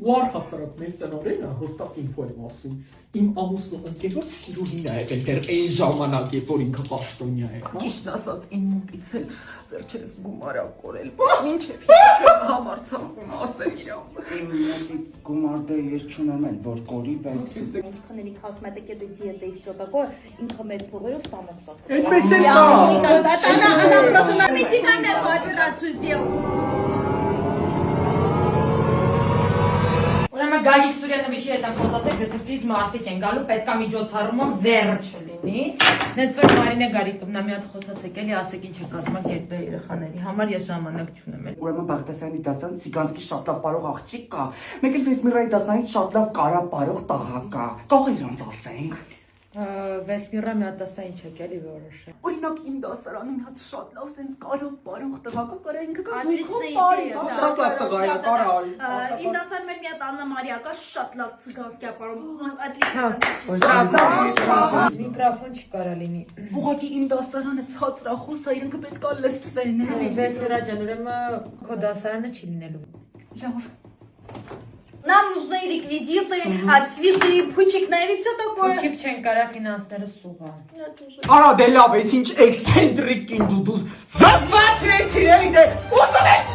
ու առհասարակ մեր տնօրենը հստակ ինֆո եմ ասում, իմ ամուսնու ընկերոջ սիրուհին է եղել դեռ այն ժամանակ, երբ որ ինքը պաշտոնյա էր, հա։ Ճիշտ ասած, իմ մոտից էլ վերջերս գումար ա կորել, մինչև չեմ համարձակվում ասել իրան։ Իմ մոտից գումար դե ես չունեմ էլ, որ կորի, բայց... Քների կոսմետիկը դեսի է все такое, ինքը մեր փողերով ստանոց սա։ Այդպես էլ կա։ Она просто на медикаментную операцию сделала. Ուրեմն Գագիկ Սուրյանովիչի հետ խոսացեք, գրթպրից մարդիկ են գալու, պետքա միջոցառումը վերջը լինի։ Նենց որ Մարինե Գարիկովնա մի հատ խոսացեք էլի, ասեք ինչ է կազմակերպել երեխաների համար, ես ժամանակ չունեմ էլ։ Ուրեմն Բաղդասարյանի դասան Ցիգանսկի շատ լավ բարող աղջիկ կա, մեկ էլ Վեսմիրայի դասանից շատ լավ կարա բարող տղա կա, կող իրանց ասենք։ Վեսմիրա մի հատ դասա ինչ եք էլի որոշել։ Օրինակ իմ դասարանում մի հատ շատ լավ սենց կարող բարող տղա կա, կարա ինքը կա Отличная բարի, идея. շատ լավ տղա է, կարա։ Им досад մեր մի հատ Աննա Մարիակա շատ լավ ցիգանսկի ապարում։ Միկրոֆոն չի կարա լինի։ Ուղղակի իմ դասարանը ցածրախոս է, ինքը պետքա լսվեն։ Վեսմիրա ջան, ուրեմն քո դասարանը չի լինելու։ Լավ։ Нам нужны реквизиты, цветы, пучикные и все такое. Չիպ չեն կարա ֆինանսները սուղա։ Արա դե լավ, ես ինչ էքսցենտրիկ կին դու զզվացրեցիր էլի դե ուզում եք